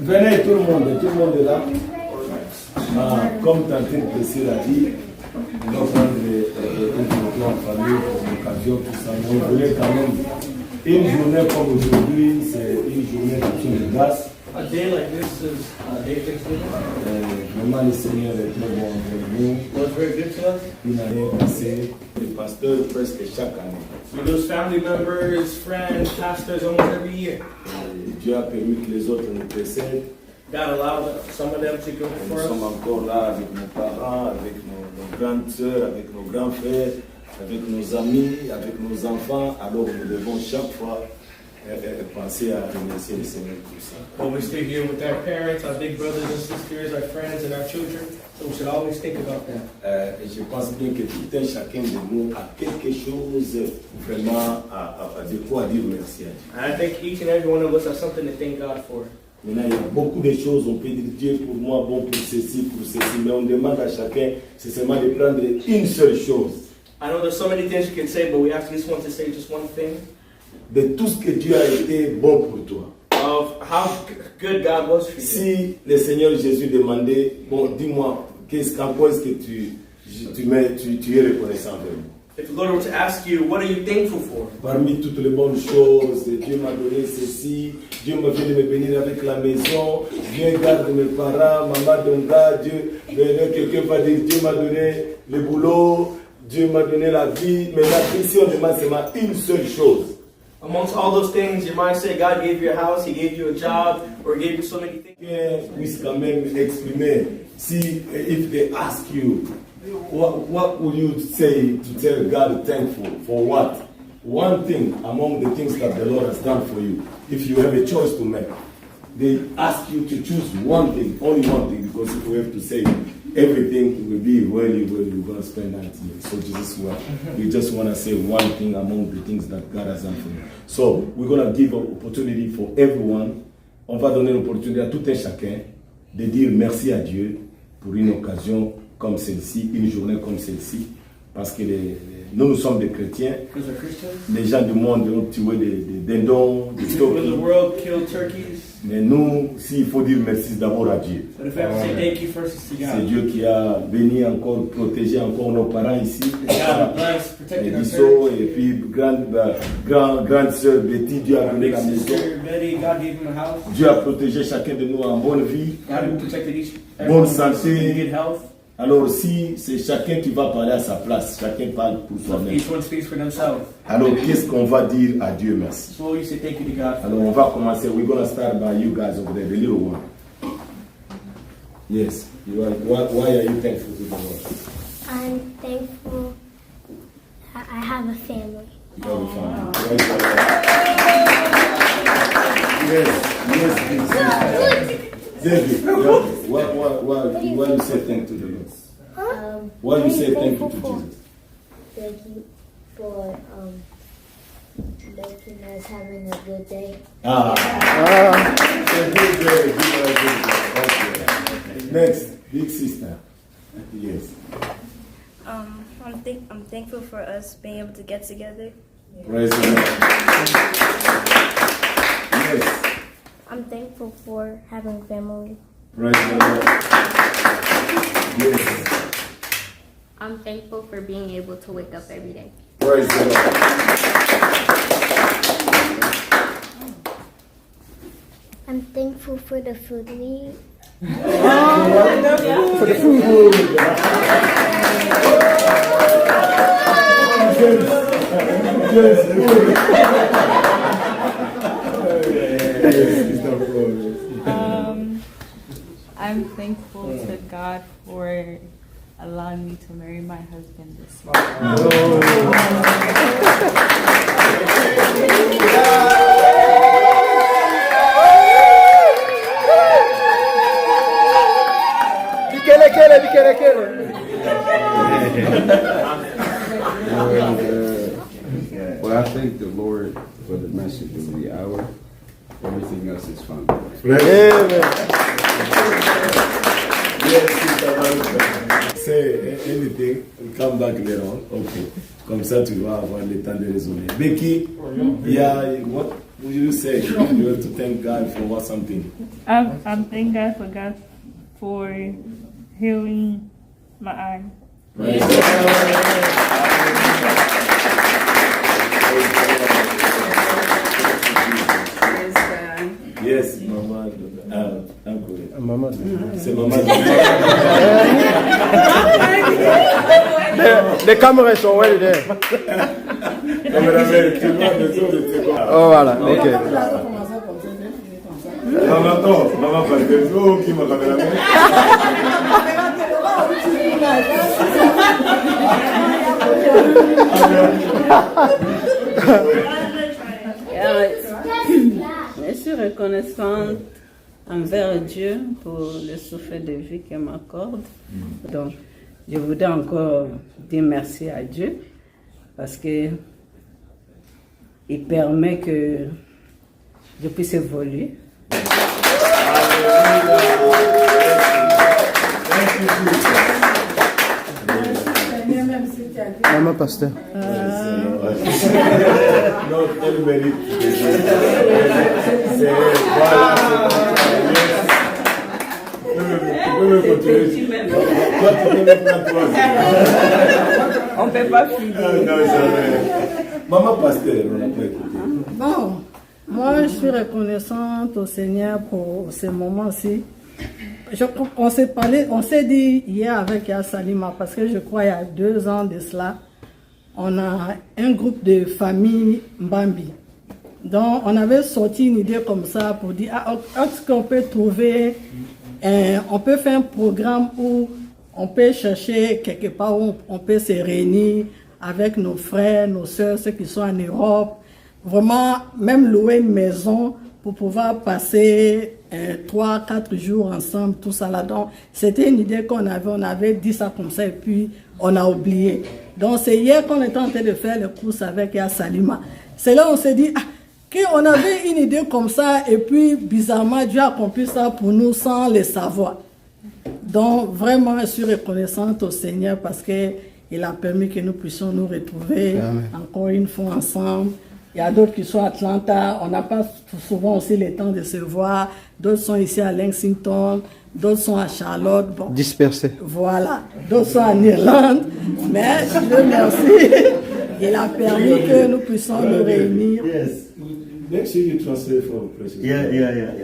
Venez tout le monde est là. Comme Tantine Plessis l'a dit, on va prendre une en famille pour l'occasion, tout ça. Mais on voulait quand même, une journée comme aujourd'hui, c'est une journée d'action de grâce. A day like this is a day of Thanksgiving. Vraiment, le Seigneur est très bon avec nous. Was very good to us. Une année passée, le pasteur presque chaque année. We lose family members, friends, pastors almost every year. Dieu a permis que les autres nous précèdent. God allowed some of them to go Nous before sommes us. encore là avec nos parents, avec nos grandes sœurs, avec nos grands frères, avec nos amis, avec nos enfants. Alors nous devons chaque fois penser à remercier le Seigneur pour ça. But we stay here with our parents, our big brothers and sisters, our friends, and our children. So we should always think about that. Et je pense bien que tout un chacun de nous a quelque chose vraiment de quoi dire merci à Dieu. And I think each and every one of us have something to thank God for. Maintenant, il y a beaucoup de choses, on peut dire Dieu pour moi, bon pour ceci, mais on demande à chacun, c'est seulement de prendre une seule chose. I know there's so many things you can say, but we actually just want to say just one thing. De tout ce que Dieu a été bon pour toi. Of how good God was for you. Si le Seigneur Jésus demandait, bon, dis-moi, en quoi est-ce que tu es reconnaissant avec moi? If the Lord were to ask you, what are you thankful for? Parmi toutes les bonnes choses, Dieu m'a donné ceci, Dieu m'a fait de me bénir avec la maison, Dieu garde mes parents, maman Donga, quelqu'un va dire, Dieu m'a donné le boulot, Dieu m'a donné la vie, mais là, ici on demande seulement une seule chose. Amongst all those things, you might say God gave you a house, He gave you a job, or gave you so many things. Quelqu'un puisse quand même exprimer, si, if they ask you, what would you say to tell God thankful for what? One thing among the things that the Lord has done for you. If you have a choice to make, they ask you to choose one thing, only one thing, because if we have to say everything, will be really we're going to spend that year. So Jesus, we just want to say one thing among the things that God has done for you. So we're going to give an opportunity for everyone. On va donner l'opportunité à tout un chacun de dire merci à Dieu pour une occasion comme celle-ci, une journée comme celle-ci, parce que nous sommes des chrétiens. Les gens du monde ont tué des dindons, des turkeys. Mais nous, s'il faut dire merci d'abord à Dieu. C'est Dieu qui a béni encore, protégé encore nos parents ici. Et Bissot, et puis grande sœur Betty, Dieu a donné la maison. Dieu a protégé chacun de nous en bonne vie, bonne santé. Alors si c'est chacun qui va parler à sa place, chacun parle pour soi-même. Alors qu'est-ce qu'on va dire à Dieu merci? Alors on va commencer. We're going to start by you guys over there, the little one. Yes. Why are you thankful to the Lord? I'm thankful that I have a family. You have a family. Yes, David, why you say thank to the Lord? Why you say thank you to Jesus? Thank you for making us having a good day. Good day. Okay. Next, big sister. Yes. I'm thankful for us being able to get together. Praise the Lord. Yes. I'm thankful for having family. Praise the Lord. Yes. I'm thankful for being able to wake up every day. Praise the Lord. I'm thankful for the food we eat. For the food. I'm thankful to God for allowing me to marry my husband this year. Well, I thank the Lord for the message of the hour. Everything else is fun. Say anything, come back later on. Okay. Comme ça, tu vas avoir le temps de raisonner. Becky, il y a what? would you say you have to thank God for what something? I'm thank God for healing my eye. Right. Yes, Mama. Uncle. Mama. C'est Mama. The camera is already there. Oh voilà, ok. Maman, parce que oh, qui m'a caméraman. Je suis reconnaissante envers Dieu pour le souffle de vie qu'il m'accorde. Donc, je voudrais encore dire merci à Dieu parce que il permet que je puisse évoluer. Maman pasteur. Non, elle mérite. C'est voilà. Tu peux me continuer. Toi, tu peux me prendre toi. On ne peut pas finir. Non, jamais. Maman pasteur, on n'a pas écouté. Bon, moi je suis reconnaissante au Seigneur pour ce moment-ci. On s'est parlé, on s'est dit hier avec Salima, parce que je crois il y a 2 ans de cela, on a un groupe de famille Mbambi. Donc on avait sorti une idée comme ça pour dire, est-ce qu'on peut trouver, on peut faire un programme où on peut chercher quelque part où on peut se réunir avec nos frères, nos soeurs, ceux qui sont en Europe, vraiment même louer une maison pour pouvoir passer 3-4 jours ensemble, tout ça là. Donc, c'était une idée qu'on avait dit ça comme ça et puis on a oublié. Donc, c'est hier qu'on était en train de faire le course avec Salima. C'est là on s'est dit, qu'on avait une idée comme ça et puis bizarrement, Dieu a accompli ça pour nous sans le savoir. Donc, vraiment, je suis reconnaissante au Seigneur parce qu'il a permis que nous puissions nous retrouver encore une fois ensemble. Il y a d'autres qui sont à Atlanta, on n'a pas souvent aussi le temps de se voir. D'autres sont ici à Lexington, d'autres sont à Charlotte. Bon, dispersés. Voilà, d'autres sont en Irlande. Mais je le remercie, il a permis que nous puissions nous réunir. Yes. Make sure you translate for precious. Yeah.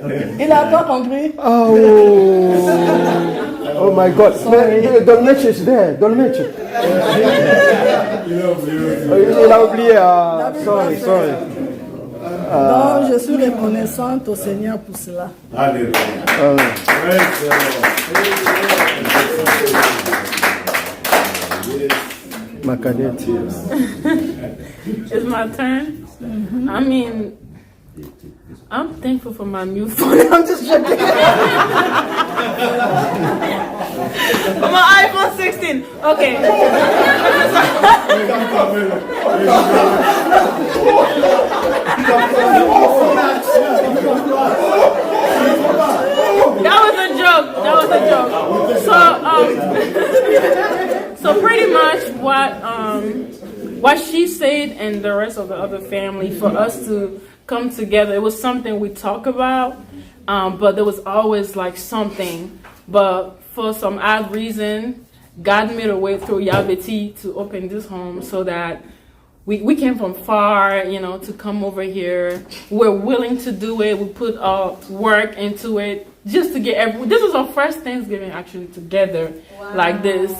Okay. Il n'a pas compris. Oh my God. Dolmetsch is there. Dolmetsch. Il a oublié. Sorry. Donc, je suis reconnaissante au Seigneur pour cela. Alléluia. Ma cadette. It's my turn. I mean, I'm thankful for my new phone. I'm just joking. For my iPhone 16. Okay. That was a joke. So pretty much what she said and the rest of the other family, for us to come together, it was something we talk about, but there was always like something. But for some odd reason, God made a way through Yabeti to open this home so that we came from far, to come over here. We're willing to do it. We put our work into it just to get this is our first Thanksgiving actually together like this.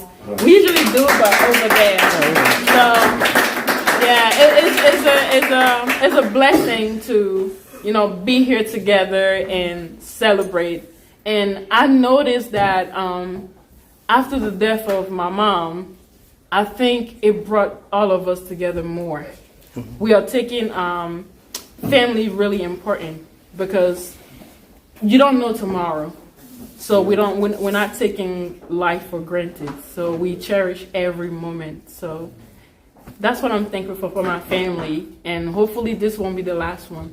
We usually do it, but over there. So yeah, it's a blessing to be here together and celebrate. And I noticed that after the death of my mom, I think it brought all of us together more. We are taking family really important because you don't know tomorrow. So we're not taking life for granted. So we cherish every moment. So that's what I'm thankful for my family. And hopefully this won't be the last one.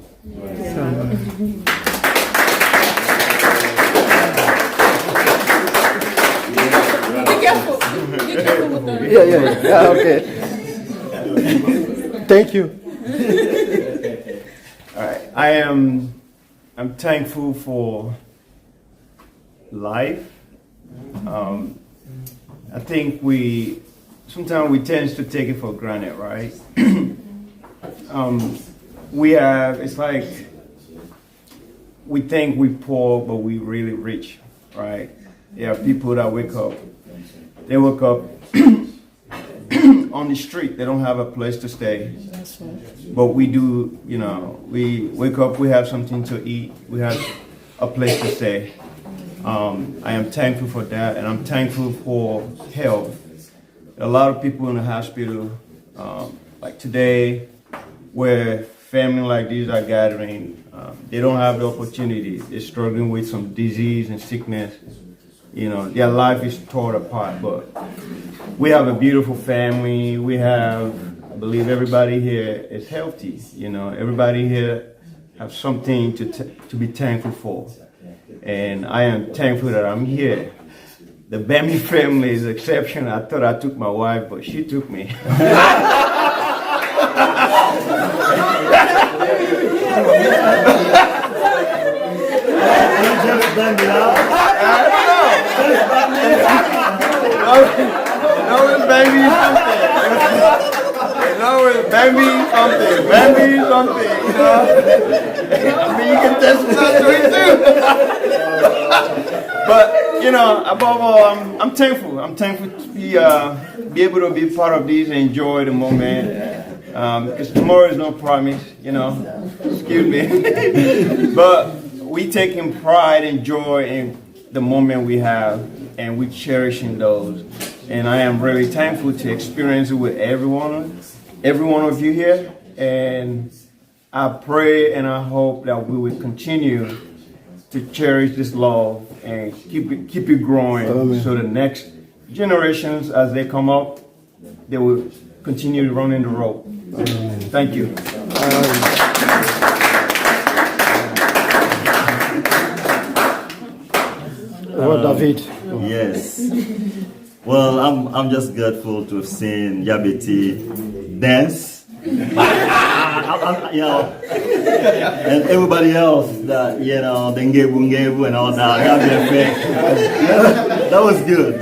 Be careful. Be careful with that. Yeah, okay. Thank you. All right. I'm thankful for life. I think sometimes we tend to take it for granted, right? It's like we think we poor, but we really rich, right? There are people that wake up on the street, they don't have a place to stay. But we do, we wake up, we have something to eat, we have a place to stay. I am thankful for that, and I'm thankful for health. A lot of people in the hospital, like today, where family like these are gathering, they don't have the opportunity. They're struggling with some disease and sickness. Their life is torn apart, but we have a beautiful family. I believe everybody here is healthy. Everybody here have something to be thankful for. And I am thankful that I'm here. The Bambi family is exceptional. I thought I took my wife, but she took me. Bambi something. I mean, you can testify to it too. But above all, I'm thankful. I'm thankful to be able to be part of this and enjoy the moment. Because tomorrow is no promise. Excuse me. But we taking pride and joy in the moment we have, and we cherishing those. And I am really thankful to experience it with every one of you here. And I pray and I hope that we will continue to cherish this love and keep it growing. Amen. So the next generations, as they come up, they will continue running the road. Amen. Thank you. David. Yes. Well, I'm just grateful to have seen Yabiti dance. And everybody else that, the Ngebu and all that. That was good.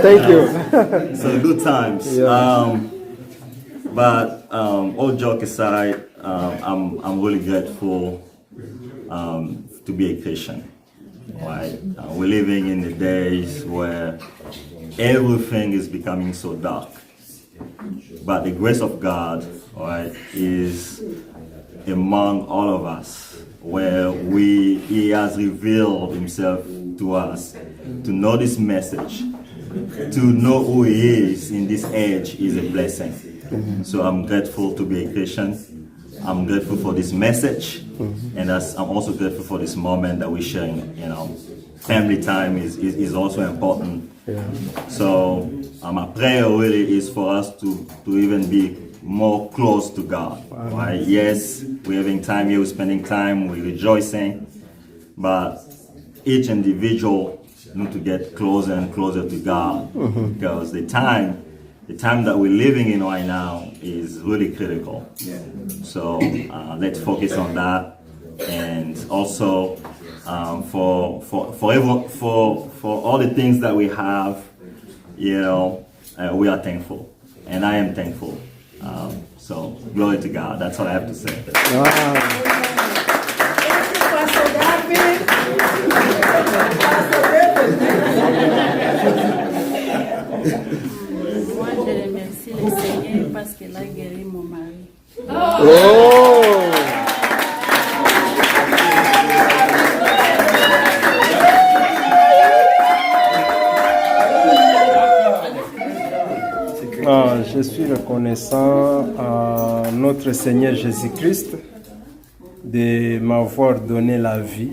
Thank you. So good times. Yeah. But all joke aside, I'm really grateful to be a Christian. Right? We're living in the days where everything is becoming so dark. But the grace of God, right, is among all of us, where He has revealed Himself to us, to know this message, to know who He is in this age is a blessing. So I'm grateful to be a Christian. I'm grateful for this message, and I'm also grateful for this moment that we're sharing. Family time is also important. Yeah. So my prayer really is for us to even be more close to God. Right? Yes, we're having time here, we're spending time, we're rejoicing, but each individual need to get closer and closer to God, because the time that we're living in right now is really critical. Yeah. So let's focus on that, and also for all the things that we have, we are thankful, and I am thankful. So glory to God. That's all I have to say. Moi, je remercie le Seigneur parce qu'il a guéri mon mari. Je suis reconnaissant à notre Seigneur Jésus-Christ de m'avoir donné la vie,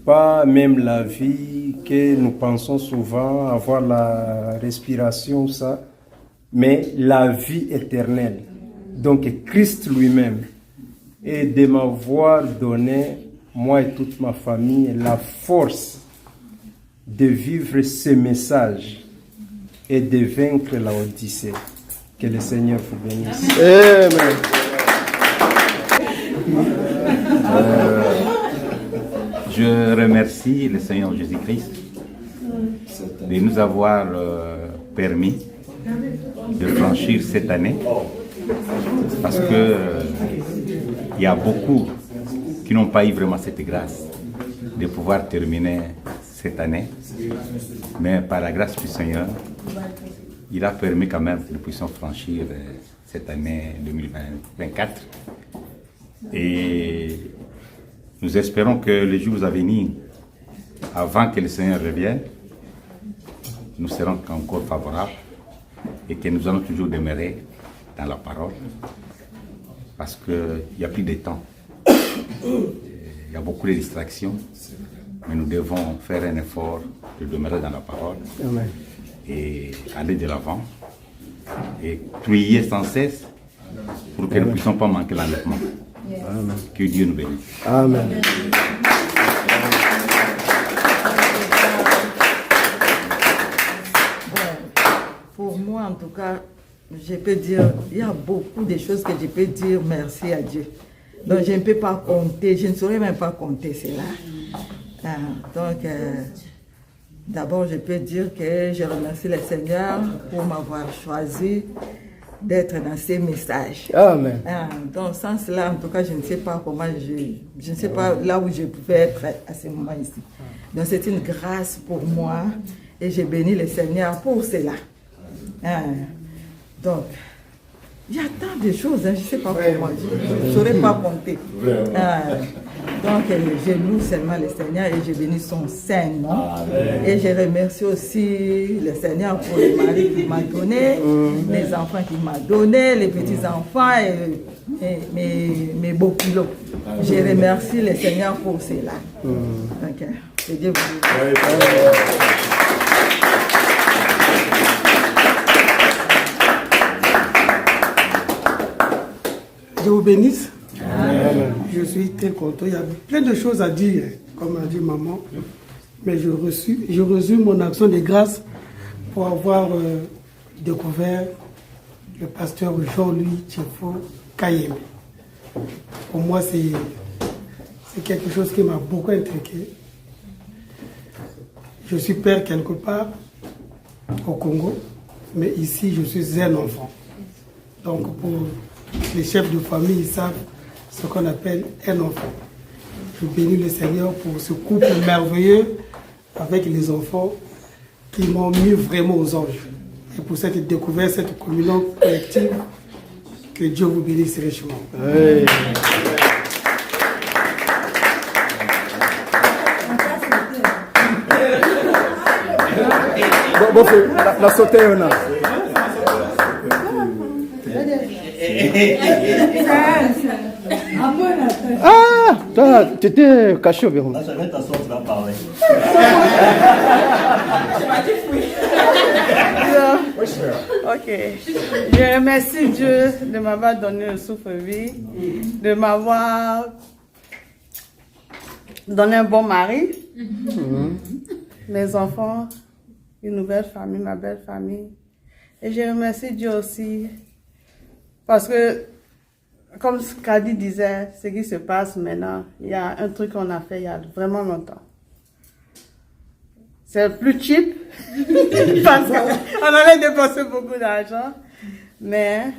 pas même la vie que nous pensons souvent avoir la respiration, ça, mais la vie éternelle. Donc Christ lui-même, et de m'avoir donné, moi et toute ma famille, la force de vivre ce message et de vaincre la Odyssée. Que le Seigneur vous bénisse. Amen. Je remercie le Seigneur Jésus-Christ de nous avoir permis de franchir cette année, parce que il y a beaucoup qui n'ont pas eu vraiment cette grâce de pouvoir terminer cette année, mais par la grâce du Seigneur, il a permis quand même que nous puissions franchir cette année 2024. Et nous espérons que les jours à venir, avant que le Seigneur revienne, nous serons encore favorables et que nous allons toujours demeurer dans la parole, parce qu'il n'y a plus de temps. Il y a beaucoup de distractions, mais nous devons faire un effort de demeurer dans la parole. Amen. Et aller de l'avant et prier sans cesse pour que nous ne puissions pas manquer l'enlèvement. Que Dieu nous bénisse. Amen. Pour moi, en tout cas, je peux dire, il y a beaucoup de choses que je peux dire merci à Dieu. Donc, je ne peux pas compter, je ne saurais même pas compter cela. D'abord, je peux dire que je remercie le Seigneur pour m'avoir choisi d'être dans ces messages. Amen. Donc, sans cela, en tout cas, je ne sais pas comment je ne sais pas là où je pouvais être à ce moment ici. Donc, c'est une grâce pour moi et j'ai béni le Seigneur pour cela. Donc, il y a tant de choses, je ne sais pas comment, je ne saurais pas compter. Donc, je loue seulement le Seigneur et je bénis son saint nom. Et je remercie aussi le Seigneur pour le mari qu'il m'a donné, les enfants qu'il m'a donné, les petits-enfants et mes beaux kilos. Je remercie le Seigneur pour cela. Donc, que Dieu vous Dieu vous bénisse. Amen. Je suis très content. Il y a plein de choses à dire, comme a dit maman. Mais je résume mon action de grâce pour avoir découvert le pasteur Jean-Louis Tchefo Kayem. Pour moi, c'est quelque chose qui m'a beaucoup intrigué. Je suis père quelque part au Congo, mais ici, je suis un enfant. Donc, pour les chefs de famille, ils savent ce qu'on appelle un enfant. Je bénis le Seigneur pour ce couple merveilleux avec les enfants qui m'ont mis vraiment aux anges. Et pour cette découverte, cette communion collective, que Dieu vous bénisse richement. Hey. Bon, la sauté, on a. Ah, toi, tu étais caché au bureau. Ok. Je remercie Dieu de m'avoir donné le souffle-vie, de m'avoir donné un bon mari, mes enfants, une nouvelle famille, ma belle famille. Et je remercie Dieu aussi parce que, comme Kadi disait, ce qui se passe maintenant, il y a un truc qu'on a fait il y a vraiment longtemps. C'est plus cheap parce qu'on allait dépenser beaucoup d'argent, mais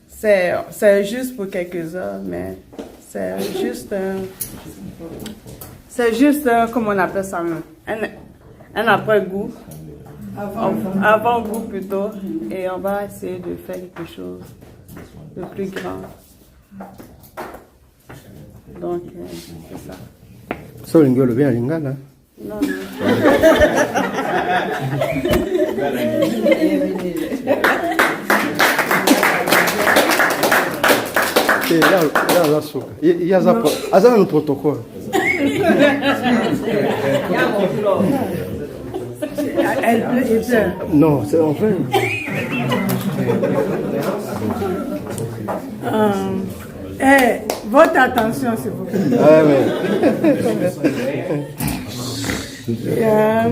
c'est juste pour quelques heures, mais c'est juste, comment on appelle ça, un après-goût, avant-goût plutôt, et on va essayer de faire quelque chose de plus grand. Donc, c'est ça. So, l'ingolo bien lingala. Non, Il y a un protocole. Non, c'est en fait. Votre attention, s'il vous plaît. Ah,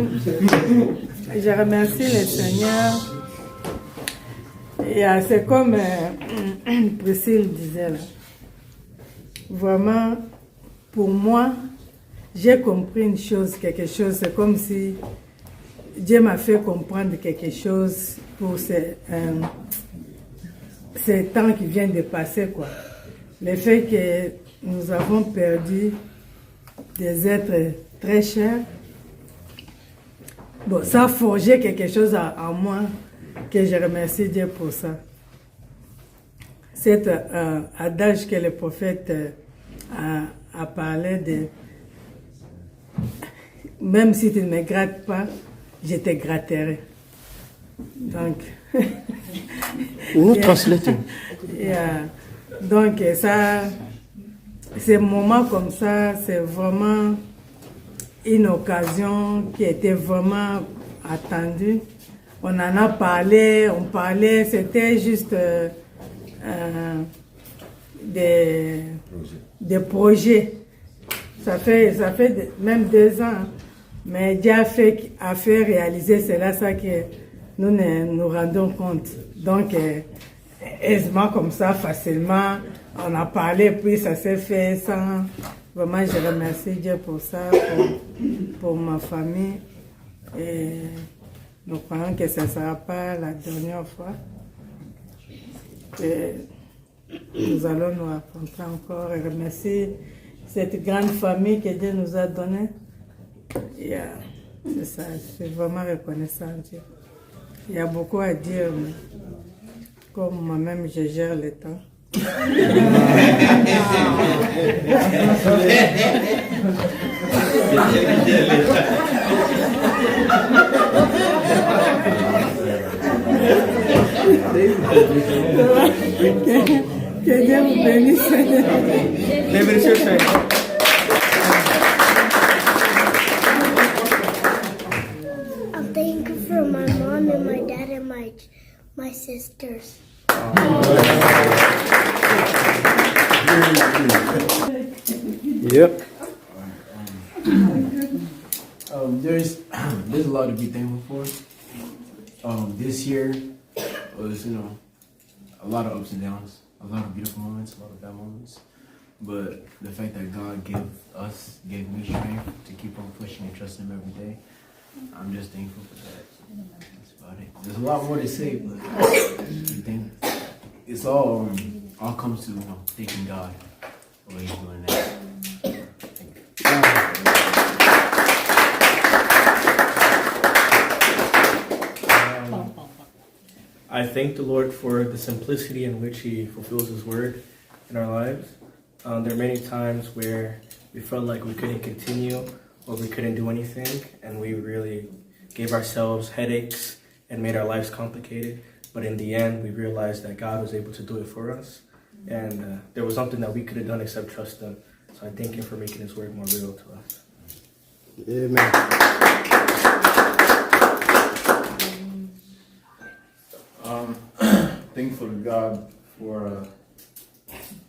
Je remercie le Seigneur. Et c'est comme Priscille disait là. Vraiment, pour moi, j'ai compris une chose, quelque chose, c'est comme si Dieu m'a fait comprendre quelque chose pour ces temps qui viennent de passer, quoi. Le fait que nous avons perdu des êtres très chers, bon, ça a forgé quelque chose en moi, que je remercie Dieu pour ça. Cet adage que le prophète a parlé de même si tu ne me grattes pas, je te gratterai. Donc, nous transmettons. Donc, ça, ces moments comme ça, c'est vraiment une occasion qui était vraiment attendue. On en a parlé, on parlait, c'était juste des projets. Ça fait même 2 ans, mais Dieu a fait réaliser, c'est là ça que nous nous rendons compte. Donc, aisément comme ça, facilement, on a parlé, puis ça s'est fait sans... Vraiment, je remercie Dieu pour ça, pour ma famille. Et nous croyons que ce ne sera pas la dernière fois. Et nous allons nous rencontrer encore et remercier cette grande famille que Dieu nous a donnée. C'est ça, je suis vraiment reconnaissant à Dieu. Il y a beaucoup à dire, mais comme moi-même, je gère le temps. Que Dieu vous bénisse. I'm thankful for my mom and my dad and my sisters. Yep. There's a lot to be thankful for. This year was, a lot of ups and downs, a lot of beautiful moments, a lot of bad moments. But the fact that God gave me strength to keep on pushing and trusting Him every day, I'm just thankful for that. That's about it. There's a lot more to say, but I think it's all comes to thanking God for what He's doing now. I thank the Lord for the simplicity in which He fulfills His word in our lives. There are many times where we felt like we couldn't continue or we couldn't do anything, and we really gave ourselves headaches and made our lives complicated. But in the end, we realized that God was able to do it for us, and there was something that we could have done except trust Him. So I thank Him for making His word more real to us. Amen. Thankful to God for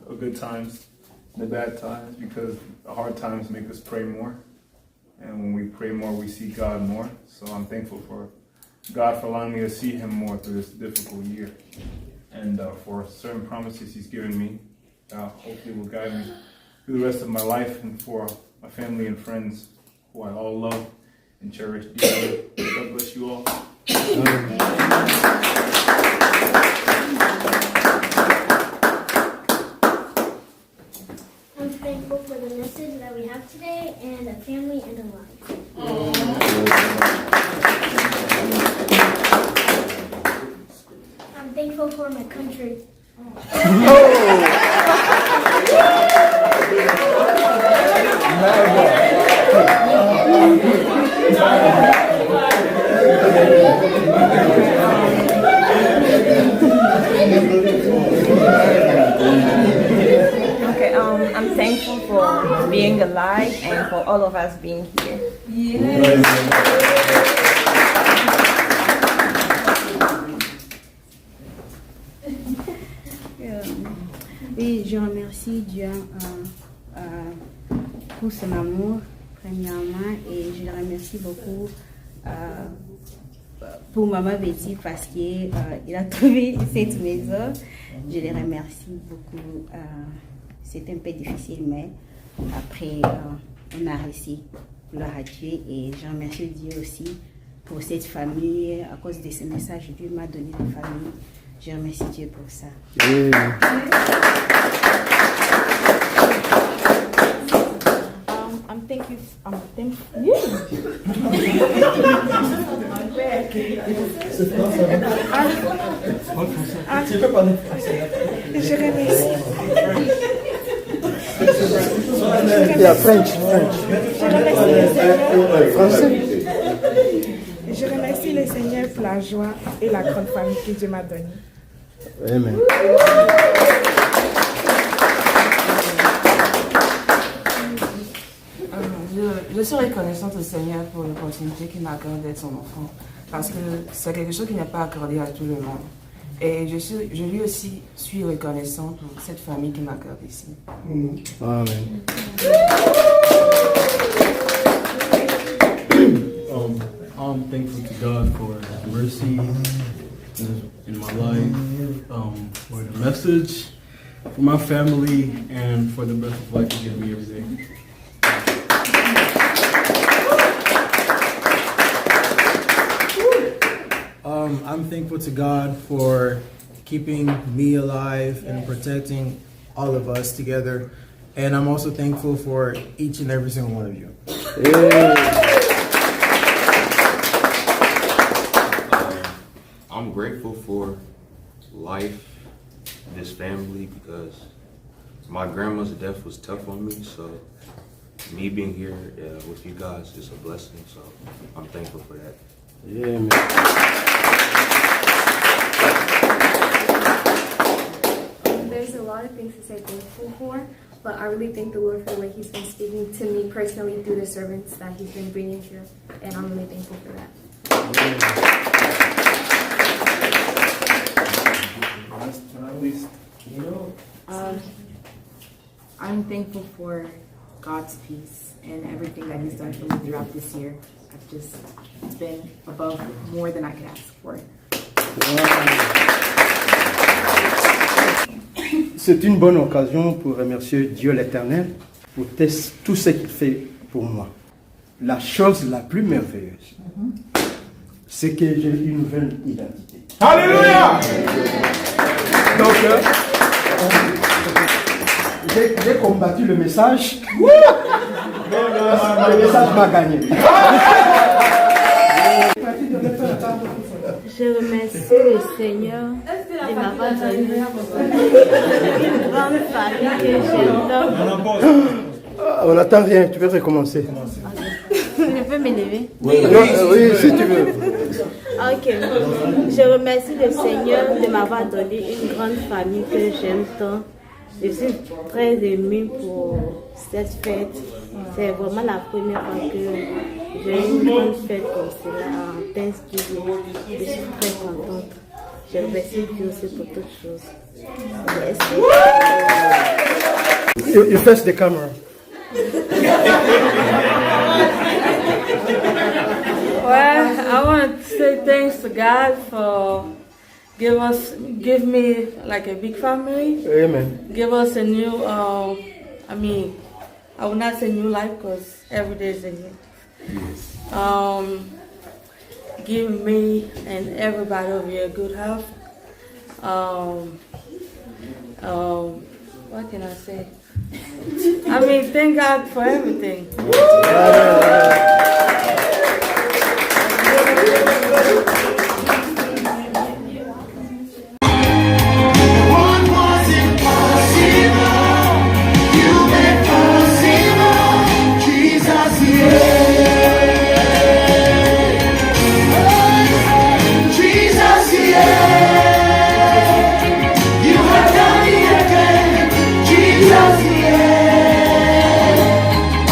the good times, the bad times, because the hard times make us pray more. And when we pray more, we see God more. So I'm thankful for God for allowing me to see Him more through this difficult year. And for certain promises He's given me, hopefully will guide me through the rest of my life, and for my family and friends who I all love and cherish dearly. God bless you all. I'm thankful for the message that we have today and a family and a life. I'm thankful for my country. Okay, I'm thankful for being alive and for all of us being here. Oui, je remercie Dieu pour son amour, premièrement, et je le remercie beaucoup pour Maman Betty parce qu'il a trouvé cette maison. Je le remercie beaucoup. C'était un peu difficile, mais après, on a réussi. Gloire à Dieu. Et je remercie Dieu aussi pour cette famille. À cause de ce message, Dieu m'a donné une famille. Je remercie Dieu pour ça. I'm thankful. Je remercie. Yeah, French. Je remercie le Seigneur pour la joie et la grande famille que Dieu m'a donnée. Amen. Je suis reconnaissante au Seigneur pour l'opportunité qu'il m'a accordée d'être son enfant. Parce que c'est quelque chose qui n'est pas accordé à tout le monde. Et je lui aussi suis reconnaissante pour cette famille qui m'a accordée ici. Amen. I'm thankful to God for His mercy in my life, for the message, for my family, and for the breath of life He gives me every day. I'm thankful to God for keeping me alive and protecting all of us together. And I'm also thankful for each and every single one of you. I'm grateful for life, this family, because my grandma's death was tough on me. So me being here with you guys is a blessing. So I'm thankful for that. Yeah, man. There's a lot of things to say thankful for, but I really thank the Lord for the way He's been speaking to me personally through the servants that He's been bringing here, and I'm really thankful for that. Last but not least, I'm thankful for God's peace and everything that He's done for me throughout this year. I've just been above more than I could ask for. C'est une bonne occasion pour remercier Dieu l'Éternel pour tout ce qu'il fait pour moi. La chose la plus merveilleuse, c'est que j'ai une nouvelle identité. Alléluia! Donc, j'ai combattu le message. Le message m'a gagné. Je remercie le Seigneur de m'avoir donné une grande famille que j'aime tant. On n'attend rien, tu peux recommencer. Je peux m'élever? Oui, si tu veux. Ok. Je remercie le Seigneur de m'avoir donné une grande famille que j'aime tant. Je suis très émue pour cette fête. C'est vraiment la première fois que j'ai une grande fête comme cela en Thanksgiving. Je suis très contente. Je remercie Dieu aussi pour toutes choses. Merci. You face the camera. Well, I want to say thanks to God for give me like a big family. Amen. Give us a new, I will not say new life because every day is a new. Give me and everybody over here good health. What can I say? Thank God for everything.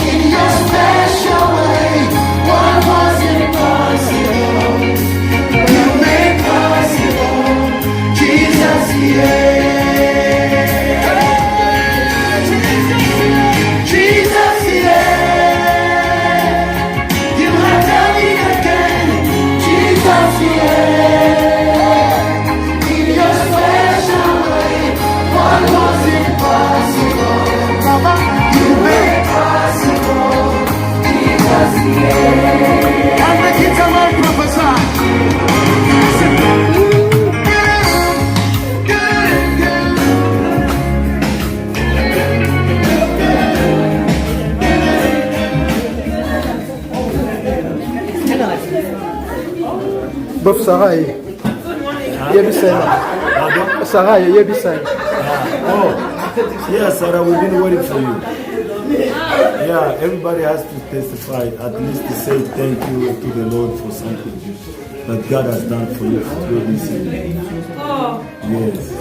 In your special way. And the kids are all prophesy. Bof Sarah, Sarah, Oh, yeah, Sarah, we've been waiting for you. Yeah, everybody has to testify, at least to say thank you to the Lord for something that God has done for you through this year. Yes.